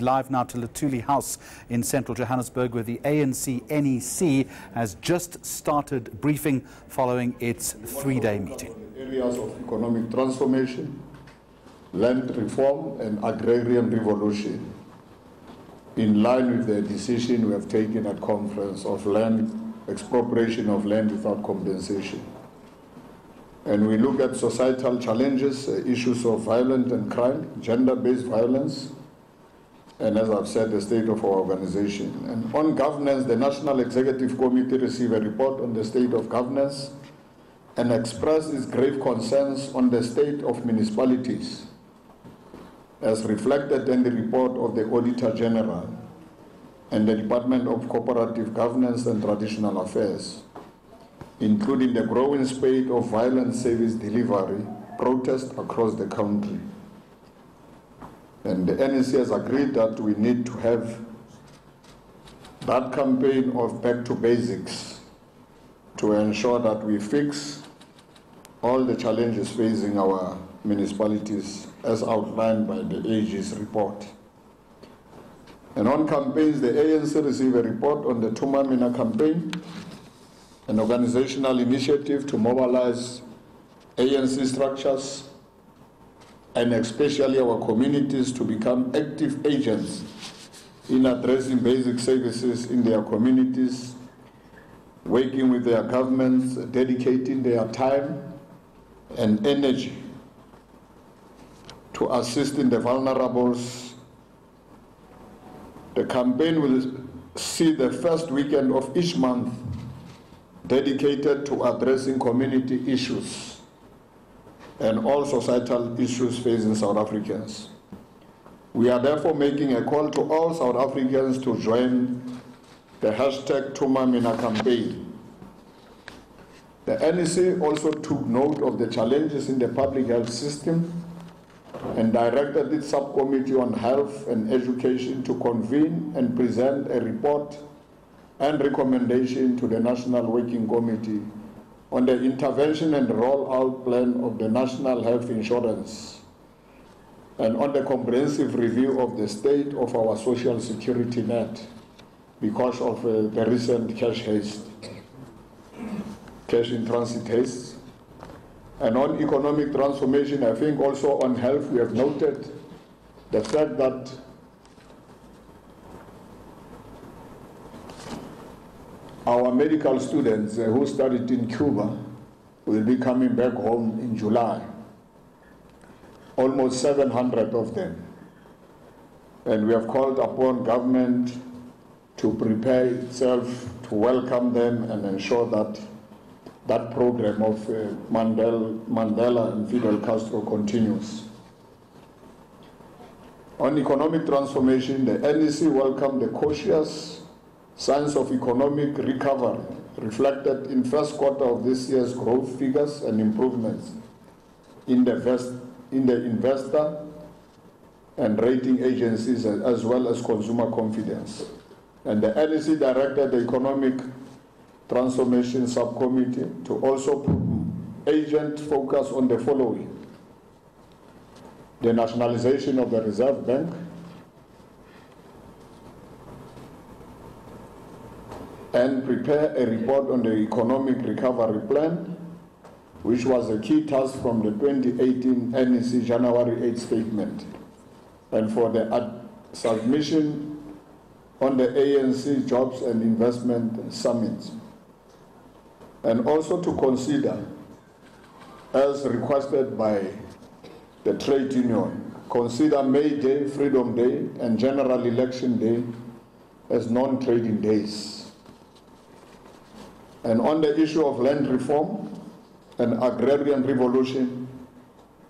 Live now to Luthuli House in central Johannesburg, where the ANC NEC has just started briefing following its three-day meeting. Areas of economic transformation, land reform and agrarian revolution, in line with the decision we have taken at conference of land expropriation of land without compensation. And we look at societal challenges, issues of violence and crime, gender-based violence, and as I've said, the state of our organization. And on governance, the National Executive Committee received a report on the state of governance and expressed its grave concerns on the state of municipalities, as reflected in the report of the Auditor General and the Department of Cooperative Governance and Traditional Affairs, including the growing spate of violent service delivery protests across the country. And the NEC has agreed that we need to have that campaign of back to basics to ensure that we fix all the challenges facing our municipalities as outlined by the AG's report. And on campaigns, the ANC received a report on the Tumamina campaign, an organizational initiative to mobilize ANC structures and especially our communities to become active agents in addressing basic services in their communities, working with their governments, dedicating their time and energy to assist in the vulnerables. The campaign will see the first weekend of each month dedicated to addressing community issues and all societal issues facing South Africans. We are therefore making a call to all South Africans to join the hashtag Tumamina campaign. The NEC also took note of the challenges in the public health system and directed its subcommittee on health and education to convene and present a report and recommendation to the National Working Committee on the intervention and rollout plan of the National Health Insurance and on the comprehensive review of the state of our social security net because of the recent cash in transit haste. And on economic transformation, I think also on health, we have noted the fact that our medical students who studied in Cuba will be coming back home in July, almost 700 of them. And we have called upon government to prepare itself to welcome them and ensure that that program of Mandela and Fidel Castro continues. On economic transformation, the NEC welcomed the cautious signs of economic recovery reflected in first quarter of this year's growth figures and improvements in the investor and rating agencies as well as consumer confidence. And the NEC directed the Economic Transformation Subcommittee to also put agent focus on the following: the nationalization of the Reserve Bank, and prepare a report on the economic recovery plan, which was a key task from the 2018 NEC January 8 statement, and for the submission on the ANC Jobs and Investment Summit. And also to consider, as requested by the trade union, consider May Day, Freedom Day, and General Election Day as non-trading days. And on the issue of land reform and agrarian revolution,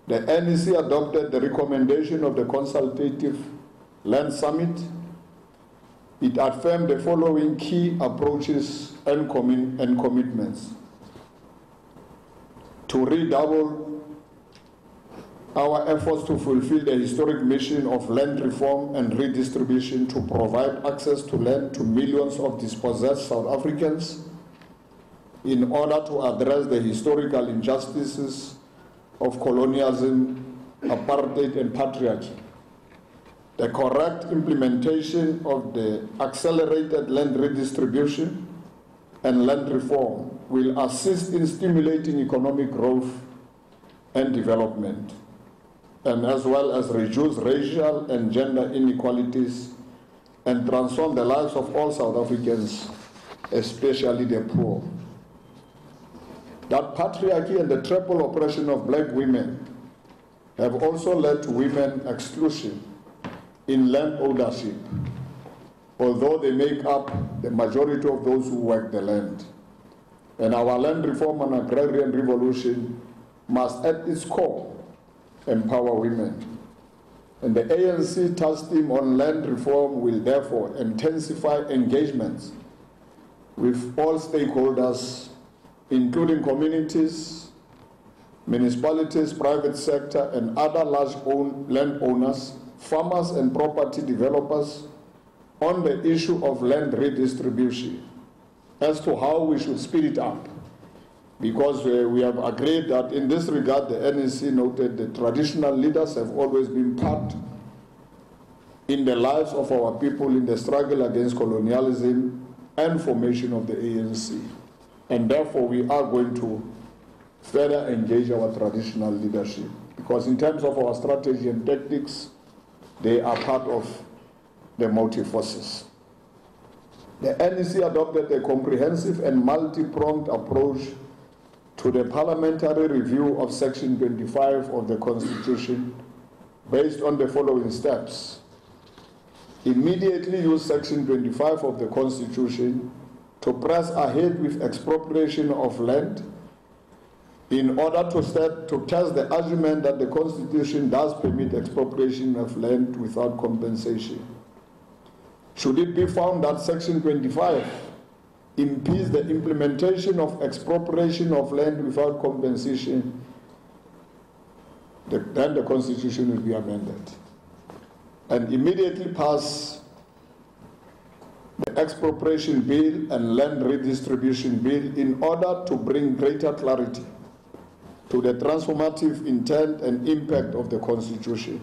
the NEC adopted the recommendation of the Consultative Land Summit. It affirmed the following key approaches and commitments: to redouble our efforts to fulfill the historic mission of land reform and redistribution to provide access to land to millions of dispossessed South Africans, in order to address the historical injustices of colonialism, apartheid, and patriarchy. The correct implementation of the accelerated land redistribution and land reform will assist in stimulating economic growth and development, and as well as reduce racial and gender inequalities and transform the lives of all South Africans, especially the poor. That patriarchy and the triple oppression of black women have also led to women exclusion in land ownership, although they make up the majority of those who work the land. And our land reform and agrarian revolution must at its core empower women. And the ANC task team on land reform will therefore intensify engagements with all stakeholders, including communities, municipalities, private sector, and other large landowners, farmers and property developers on the issue of land redistribution as to how we should speed it up. Because we have agreed that in this regard, the NEC noted the traditional leaders have always been part in the lives of our people in the struggle against colonialism and formation of the ANC. And therefore, we are going to further engage our traditional leadership, because in terms of our strategy and tactics, they are part of the multi-forces. The NEC adopted a comprehensive and multi-pronged approach to the parliamentary review of Section 25 of the Constitution based on the following steps. Immediately use Section 25 of the Constitution to press ahead with expropriation of land in order to test the argument that the Constitution does permit expropriation of land without compensation. Should it be found that Section 25 impedes the implementation of expropriation of land without compensation, then the Constitution will be amended. And immediately pass the expropriation bill and land redistribution bill in order to bring greater clarity to the transformative intent and impact of the Constitution.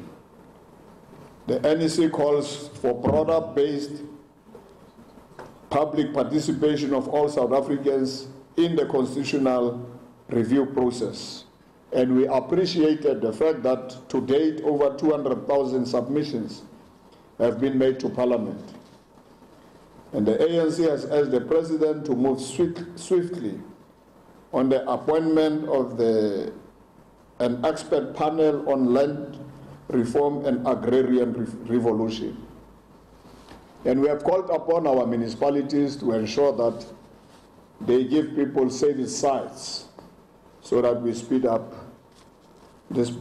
The NEC calls for broader-based public participation of all South Africans in the constitutional review process. And we appreciated the fact that to date over 200,000 submissions have been made to Parliament. And the ANC has asked the President to move swiftly on the appointment of an expert panel on land reform and agrarian revolution. And we have called upon our municipalities to ensure that they give people service sites so that we speed up this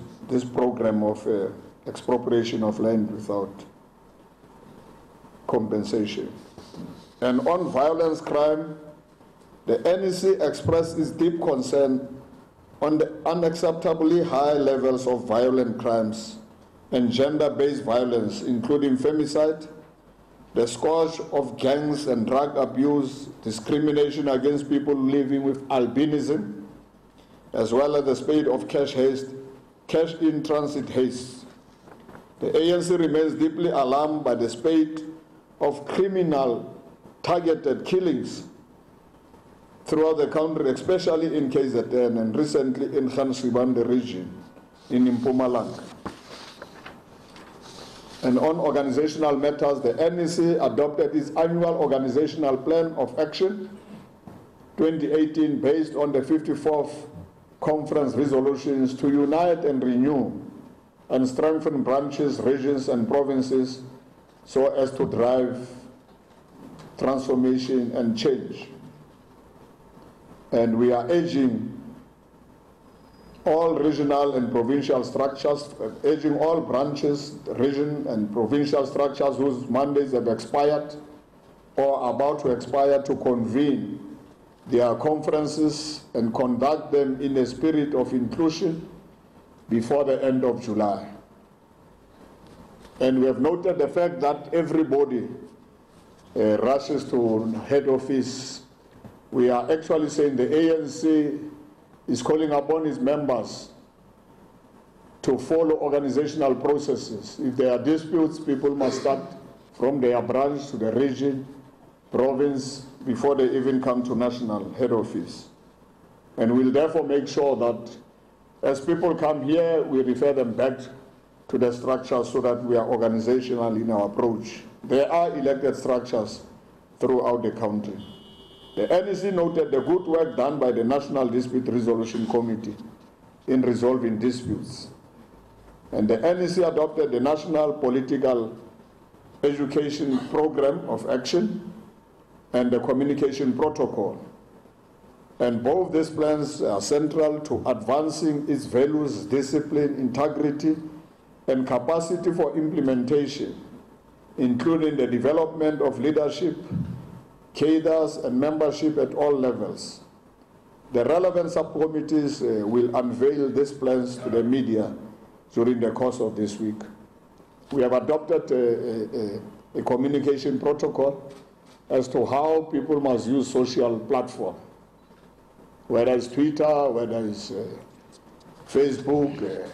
program of expropriation of land without compensation. And on violence crime, the NEC expressed its deep concern on the unacceptably high levels of violent crimes and gender-based violence, including femicide, the scourge of gangs and drug abuse, discrimination against people living with albinism, as well as the spate of cash-in-transit haste. The ANC remains deeply alarmed by the spate of criminal targeted killings throughout the country, especially in KZN and recently in Gansribande region in Mpumalanga. And on organizational matters, the NEC adopted its annual organizational plan of action 2018 based on the 54th conference resolutions to unite and renew and strengthen branches, regions and provinces so as to drive transformation and change. And we are urging all regional and provincial structures, urging all branches, region and provincial structures whose mandates have expired or are about to expire to convene their conferences and conduct them in a spirit of inclusion before the end of July. And we have noted the fact that everybody rushes to head office. We are actually saying the ANC is calling upon its members to follow organizational processes. If there are disputes, people must start from their branch to the region, province, before they even come to national head office. And we'll therefore make sure that as people come here, we refer them back to the structure so that we are organizational in our approach. There are elected structures throughout the country. The NEC noted the good work done by the National Dispute Resolution Committee in resolving disputes. And the NEC adopted the National Political Education Program of Action and the Communication Protocol. And both these plans are central to advancing its values, discipline, integrity, and capacity for implementation, including the development of leadership, cadres, and membership at all levels. The relevant subcommittees will unveil these plans to the media during the course of this week. We have adopted a communication protocol as to how people must use social platform, whether it's Twitter, whether it's Facebook.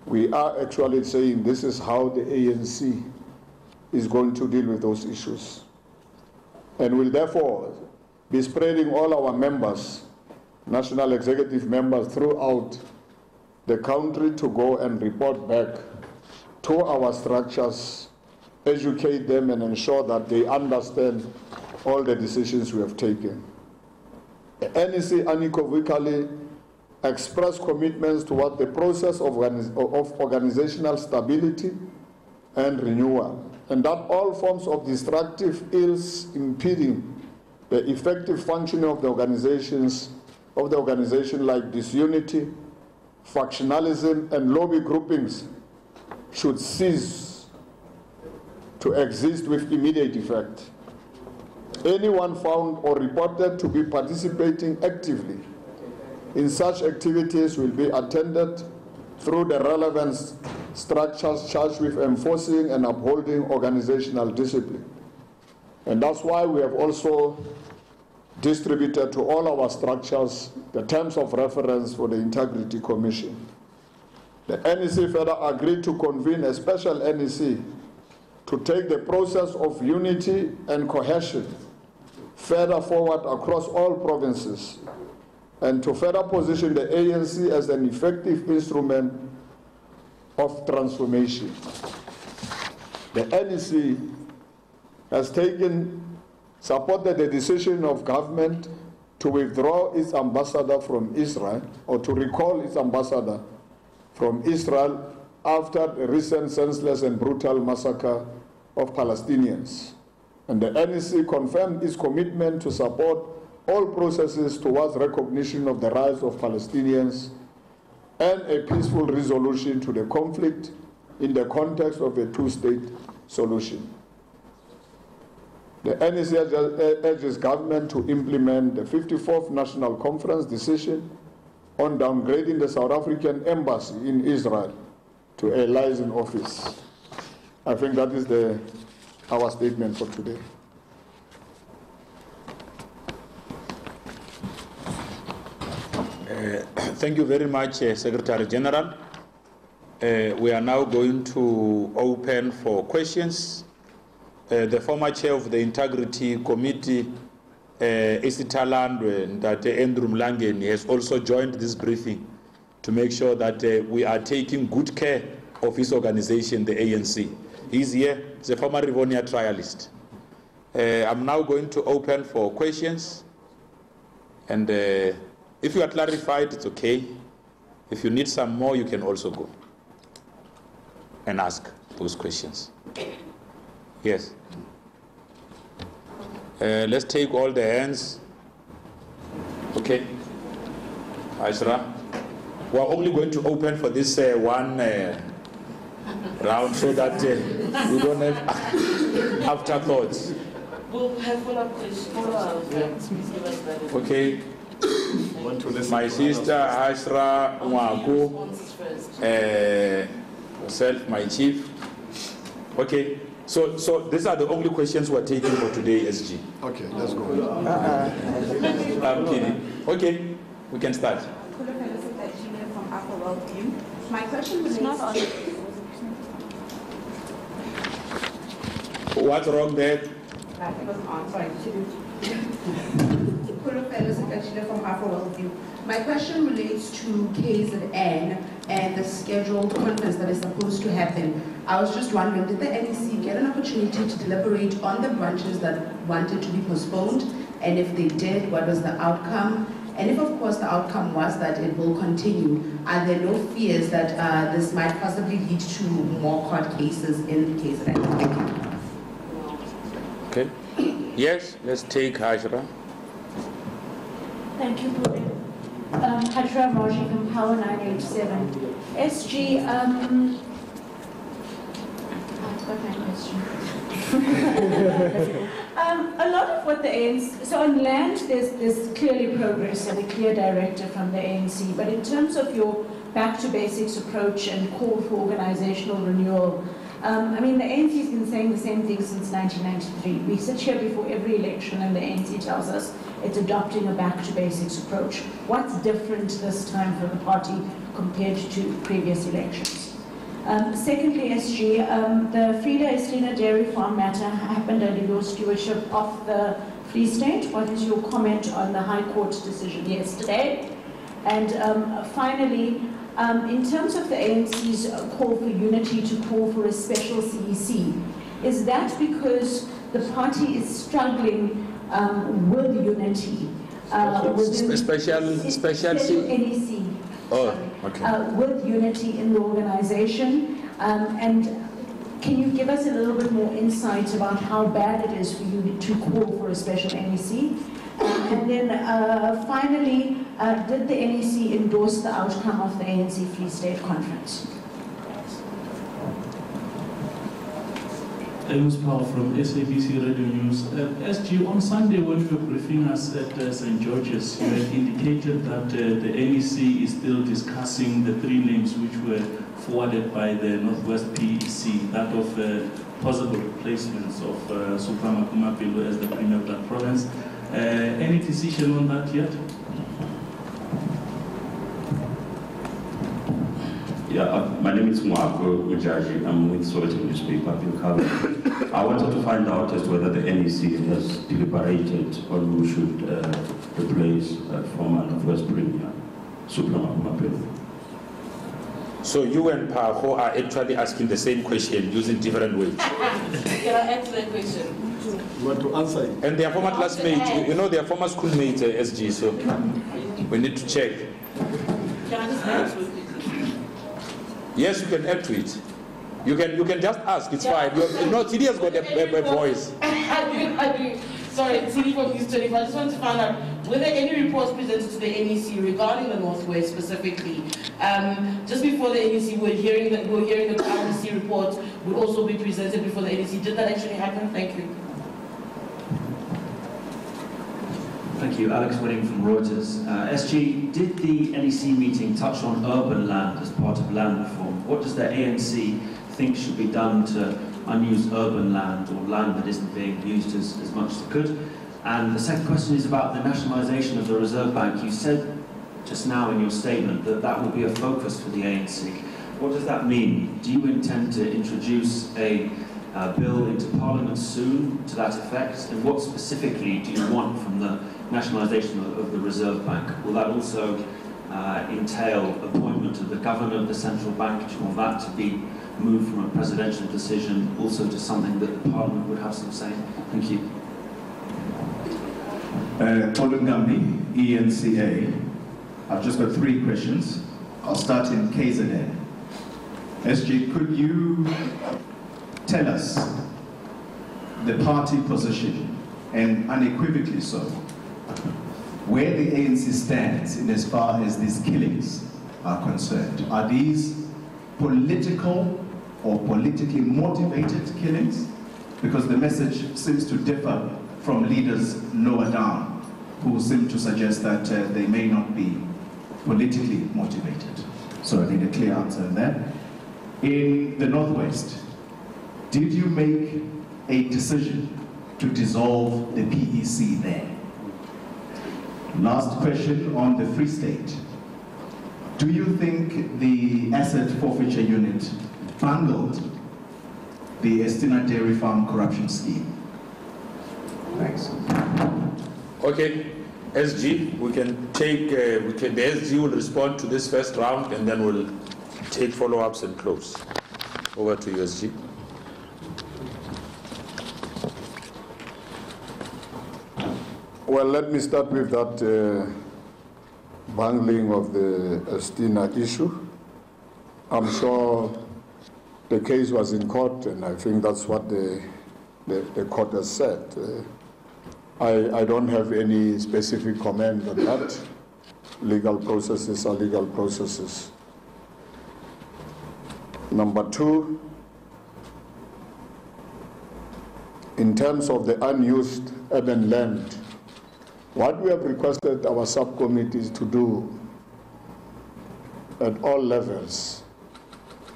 We are actually saying this is how the ANC is going to deal with those issues. And will therefore be spreading all our members, national executive members throughout the country to go and report back to our structures, educate them and ensure that they understand all the decisions we have taken. The NEC unequivocally expressed commitments toward the process of organizational stability and renewal, and that all forms of destructive ills impeding the effective functioning of the organization like disunity, factionalism, and lobby groupings should cease to exist with immediate effect. Anyone found or reported to be participating actively in such activities will be attended through the relevant structures charged with enforcing and upholding organizational discipline. And that's why we have also distributed to all our structures the terms of reference for the Integrity Commission. The NEC further agreed to convene a special NEC to take the process of unity and cohesion further forward across all provinces and to further position the ANC as an effective instrument of transformation. The NEC has supported the decision of government to withdraw its ambassador from Israel, or to recall its ambassador from Israel after the recent senseless and brutal massacre of Palestinians. And the NEC confirmed its commitment to support all processes towards recognition of the rights of Palestinians and a peaceful resolution to the conflict in the context of a two-state solution. The NEC urges government to implement the 54th National Conference decision on downgrading the South African embassy in Israel to a liaison office. I think that is our statement for today. Thank you very much, Secretary General. We are now going to open for questions. The former chair of the Integrity Committee, Isitalandwe, that Andrew Mlangeni, has also joined this briefing to make sure that we are taking good care of his organization, the ANC. He's here. He's a former Rivonia trialist. I'm now going to open for questions. And if you are clarified, it's okay. If you need some more, you can also go and ask those questions. Yes. Let's take all the hands. Okay. Ashra. We are only going to open for this one round so that we don't have afterthoughts. We'll have follow-up questions. Okay. My sister Ashra Mwaku, myself, my chief. Okay. So these are the only questions we're taking for today, SG. Okay, let's go. I'm kidding. Okay, we can start. My My question was not on. What's wrong there? It was on, sorry. From Afro Worldview. My question relates to KZN and the scheduled conference that is supposed to happen. I was just wondering, did the NEC get an opportunity to deliberate on the branches that wanted to be postponed? And if they did, what was the outcome? And if, of course, the outcome was that it will continue, are there no fears that this might possibly lead to more court cases in KZN? Thank you. Okay. Yes, let's take Hajra. Thank you, Bhupen. Hajra Marji from Power 987. SG, I've got my question. A lot of what the ANC, so on land, there's clearly progress and a clear directive from the ANC, but in terms of your back to basics approach and call for organizational renewal, I mean, the ANC has been saying the same thing since 1993. We sit here before every election and the ANC tells us it's adopting a back to basics approach. What's different this time for the party compared to previous elections? Secondly, SG, the Frida Estrina Dairy Farm matter happened under your stewardship of the Free State. What is your comment on the High Court decision yesterday? And finally, in terms of the ANC's call for unity to call for a special CEC, is that because the party is struggling with unity? Special NEC. Oh, okay. With unity in the organization, and can you give us a little bit more insight about how bad it is for you to call for a special NEC? And then finally, did the NEC endorse the outcome of the ANC Free State Conference? Amos Powell from SABC Radio News. SG, on Sunday when you were briefing us at St. George's, you had indicated that the NEC is still discussing the three names which were forwarded by the North West PEC, that of possible replacements of Suprama Kumapilo as the Premier of that province. Any decision on that yet? Yeah, my name is Mwako Ujaji. I'm with Sowetan newspaper, Bilkala. I wanted to find out as to whether the NEC has deliberated on who should replace former North West Premier, Suprama Kumapilo. So you and Paho are actually asking the same question using different words. Can I answer that question? You want to answer it? And they are former classmates, you know, they are former schoolmates at SG, so we need to check. Can I just answer it? Yes, you can add to it. You can just ask, it's fine. No, TD has got a voice. I do. Sorry, TD from News 24. I just want to find out whether any reports presented to the NEC regarding the Northwest specifically. Just before the NEC, we're hearing the RDC report would also be presented before the NEC. Did that actually happen? Thank you. Thank you. Alex Winning from Reuters. SG, did the NEC meeting touch on urban land as part of land reform? What does the ANC think should be done to unused urban land or land that isn't being used as much as it could? And the second question is about the nationalisation of the Reserve Bank. You said just now in your statement that that will be a focus for the ANC. What does that mean? Do you intend to introduce a bill into Parliament soon to that effect? And what specifically do you want from the nationalisation of the Reserve Bank? Will that also entail appointment of the governor of the central bank? Do you want that to be moved from a presidential decision also to something that the Parliament would have some say? Thank you. Olungambi, ENCA. I've just got three questions. I'll start in KZN. SG, could you tell us the party position, and unequivocally so, where the ANC stands in as far as these killings are concerned? Are these political or politically motivated killings? Because the message seems to differ from leaders lower down, who seem to suggest that they may not be politically motivated. So I need a clear answer on that. In the Northwest, did you make a decision to dissolve the PEC there? Last question on the Free State. do you think the asset forfeiture unit bungled the Estina Dairy Farm corruption scheme? Thanks. Okay, SG, we can take, the SG will respond to this first round and then we'll take follow-ups and close. Over to you, SG. Well, let me start with that bungling of the Estina issue. I'm sure the case was in court, and I think that's what the court has said. I don't have any specific comment on that. Legal processes are legal processes. Number two, in terms of the unused urban land, what we have requested our subcommittees to do at all levels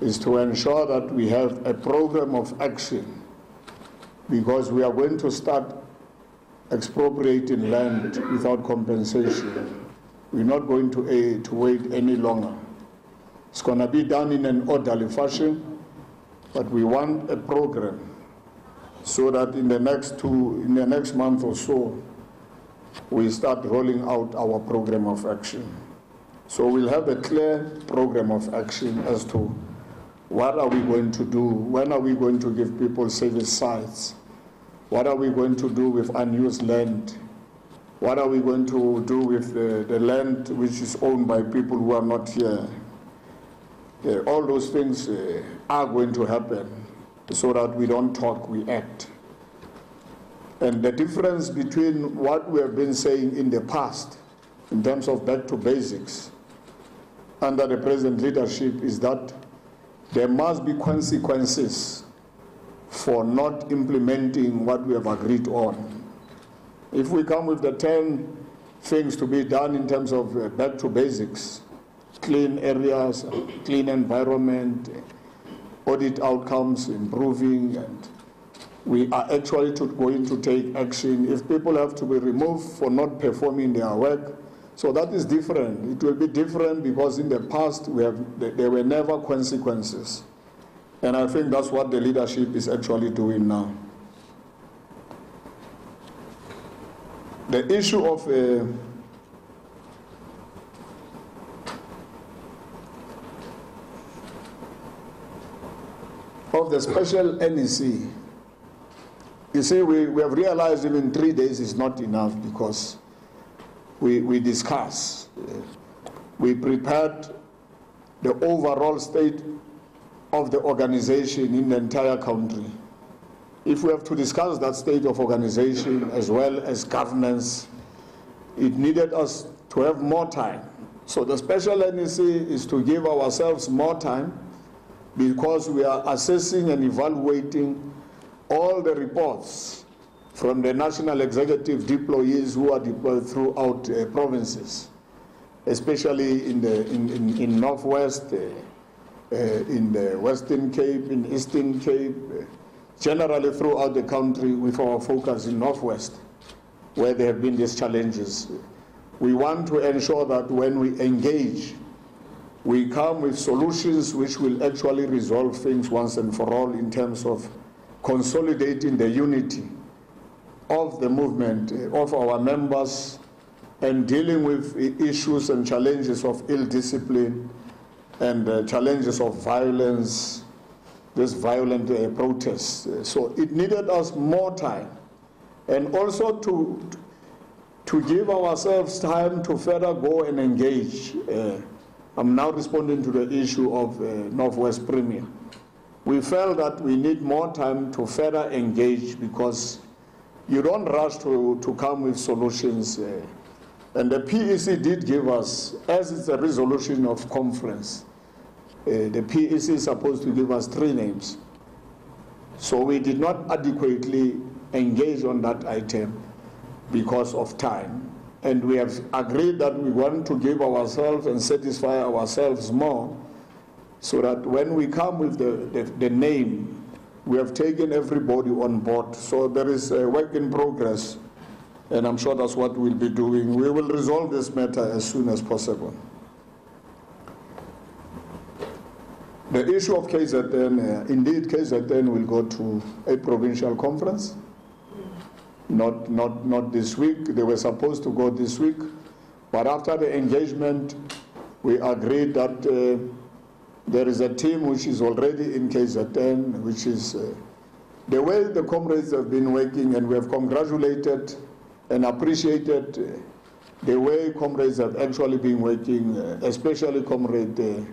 is to ensure that we have a program of action, because we are going to start expropriating land without compensation. We're not going to wait any longer. It's going to be done in an orderly fashion, but we want a program so that in the next month or so, we start rolling out our program of action. So we'll have a clear program of action as to what are we going to do, when are we going to give people service sites, what are we going to do with unused land, what are we going to do with the land which is owned by people who are not here. All those things are going to happen so that we don't talk, we act. And the difference between what we have been saying in the past, in terms of back to basics, under the present leadership, is that there must be consequences for not implementing what we have agreed on. If we come with the 10 things to be done in terms of back to basics, clean areas, clean environment, audit outcomes, improving, and we are actually going to take action if people have to be removed for not performing their work. So that is different. It will be different because in the past there were never consequences. And I think that's what the leadership is actually doing now. The issue of the special NEC, you see, we have realized even 3 days is not enough because we discuss. We prepared the overall state of the organization in the entire country. If we have to discuss that state of organization as well as governance, it needed us to have more time. So the special NEC is to give ourselves more time because we are assessing and evaluating all the reports from the National Executive deployees who are deployed throughout provinces, especially in North West, in the Western Cape, in Eastern Cape, generally throughout the country with our focus in North West, where there have been these challenges. We want to ensure that when we engage, we come with solutions which will actually resolve things once and for all in terms of consolidating the unity of the movement, of our members, and dealing with issues and challenges of ill discipline and challenges of violence, this violent protests. So it needed us more time, and also to give ourselves time to further go and engage. I'm now responding to the issue of Northwest Premier. We felt that we need more time to further engage because you don't rush to come with solutions. And the PEC did give us, as it's a resolution of conference, the PEC is supposed to give us 3 names. So we did not adequately engage on that item because of time. And we have agreed that we want to give ourselves and satisfy ourselves more so that when we come with the name, we have taken everybody on board. So there is a work in progress, and I'm sure that's what we'll be doing. We will resolve this matter as soon as possible. The issue of KZN, indeed KZN will go to a provincial conference. Not this week. They were supposed to go this week, but after the engagement, we agreed that there is a team which is already in KZN, which is the way the comrades have been working, and we have congratulated and appreciated the way comrades have actually been working, especially comrade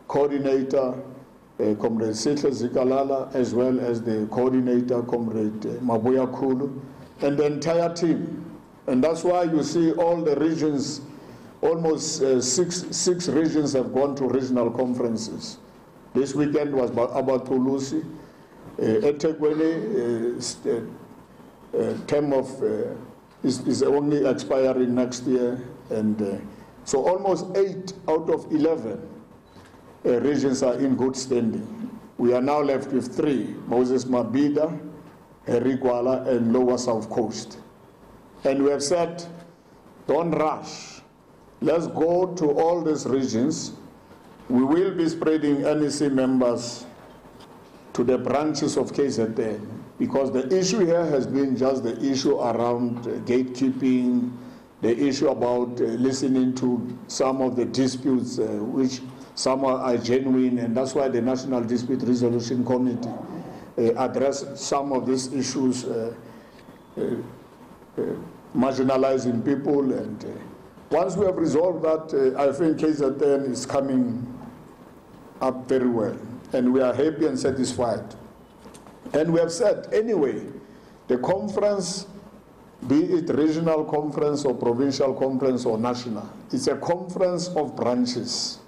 coordinator, Comrade Sihle Zikalala, as well as the coordinator, Comrade Mabuya Kulu, and the entire team. And that's why you see all the regions, almost six regions have gone to regional conferences. This weekend was about Tulusi, eThekwini, term of is only expiring next year, and so almost 8 out of 11 regions are in good standing. We are now left with 3: Moses Mabhida, Rigwala, and Lower South Coast. And we have said, don't rush. Let's go to all these regions. We will be spreading NEC members to the branches of KZN, because the issue here has been just the issue around gatekeeping, the issue about listening to some of the disputes, which some are genuine, and that's why the National Dispute Resolution Committee addressed some of these issues, marginalizing people. And once we have resolved that, I think KZN is coming up very well, and we are happy and satisfied. And we have said, anyway, the conference, be it regional conference or provincial conference or national, it's a conference of branches.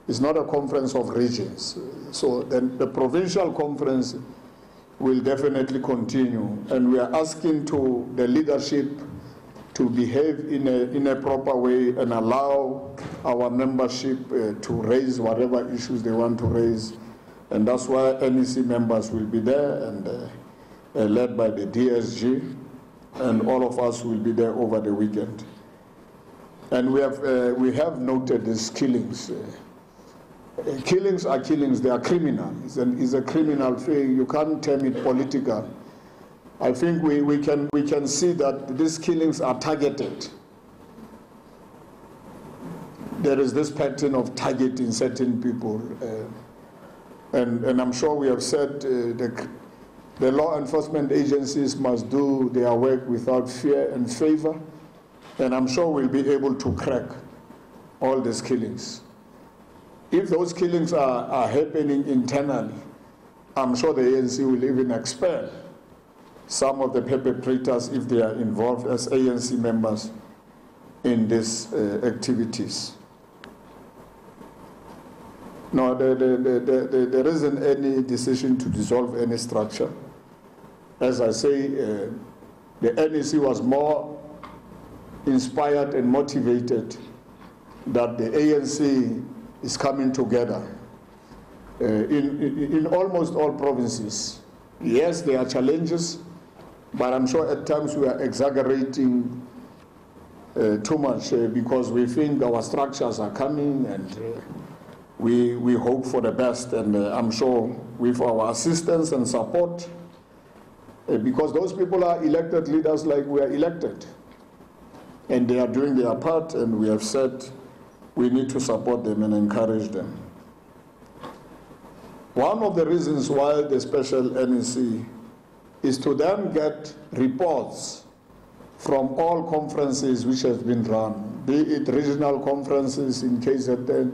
It's not a conference of regions. So then the provincial conference will definitely continue. And we are asking to the leadership to behave in a proper way and allow our membership to raise whatever issues they want to raise. And that's why NEC members will be there, and led by the DSG, and all of us will be there over the weekend. And we have noted these killings. Killings are killings, they are criminal. It's a criminal thing. You can't term it political. I think we can see that these killings are targeted. There is this pattern of targeting certain people. And I'm sure we have said the law enforcement agencies must do their work without fear and favor. And I'm sure we'll be able to crack all these killings. If those killings are happening internally, I'm sure the ANC will even expel some of the perpetrators if they are involved as ANC members in these activities. No, there isn't any decision to dissolve any structure. As I say, the NEC was more inspired and motivated that the ANC is coming together in almost all provinces. Yes, there are challenges, but I'm sure at times we are exaggerating too much because we think our structures are coming, and we hope for the best. And I'm sure with our assistance and support, because those people are elected leaders like we are elected, and they are doing their part, and we have said we need to support them and encourage them. One of the reasons why the special NEC is to then get reports from all conferences which have been run, be it regional conferences in KZN,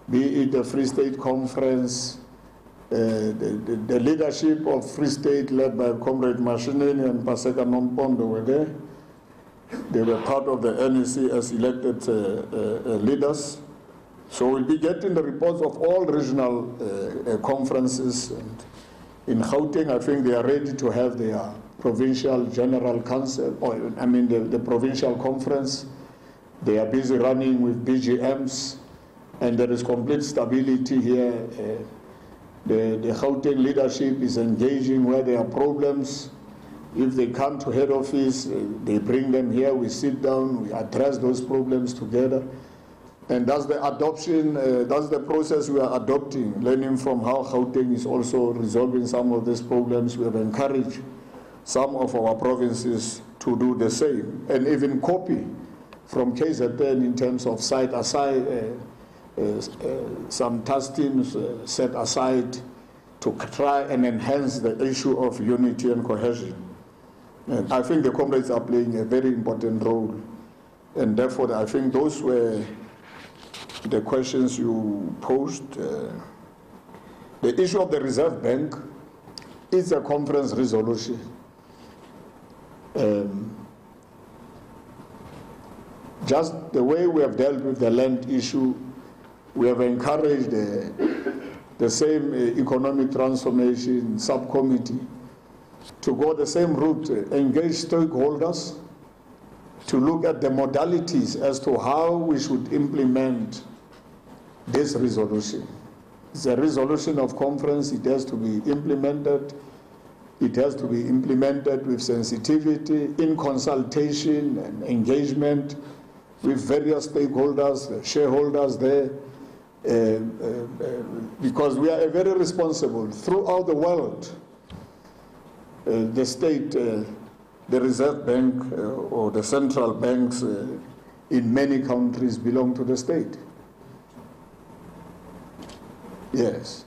be it the Free State Conference, the leadership of Free State led by Comrade Mashineni and Paseka Nompondo were there. They were part of the NEC as elected leaders. So we'll be getting the reports of all regional conferences. And in Gauteng, I think they are ready to have their provincial general council, or the provincial conference. They are busy running with BGMs, and there is complete stability here. The Gauteng leadership is engaging where there are problems. If they come to head office, they bring them here, we sit down, we address those problems together. And that's the adoption, that's the process we are adopting, learning from how Gauteng is also resolving some of these problems. We have encouraged some of our provinces to do the same, and even copy from KZN in terms of set aside, some task teams set aside to try and enhance the issue of unity and cohesion. And I think the comrades are playing a very important role, and therefore I think those were the questions you posed. The issue of the Reserve Bank is a conference resolution. Just the way we have dealt with the land issue, we have encouraged the same economic transformation subcommittee to go the same route, engage stakeholders to look at the modalities as to how we should implement this resolution. It's a resolution of conference. It has to be implemented. It has to be implemented with sensitivity, in consultation and engagement with various stakeholders, shareholders there, because we are very responsible. Throughout the world, the state, the Reserve Bank or the central banks in many countries belong to the state. Yes.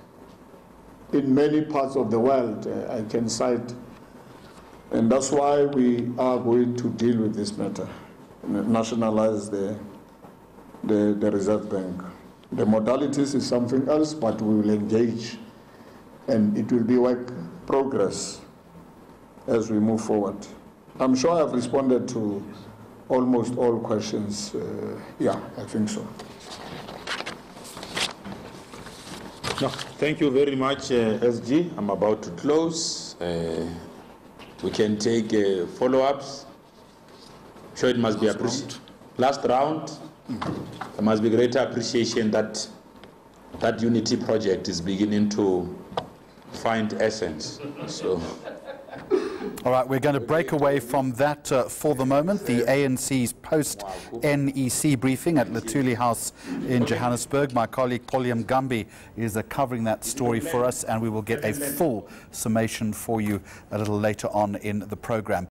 In many parts of the world, I can cite, and that's why we are going to deal with this matter, nationalize the Reserve Bank. The modalities is something else, but we will engage, and it will be work progress as we move forward. I'm sure I've responded to almost all questions. Yeah, I think so. No, thank you very much, SG. I'm about to close. We can take follow-ups. I'm sure it must be appreciated. Last round, there must be greater appreciation that that unity project is beginning to find essence. So. All right, we're going to break away from that for the moment. The ANC's post-NEC briefing at Luthuli House in Johannesburg. My colleague Pauliam Gambi is covering that story for us, and we will get a full summation for you a little later on in the program.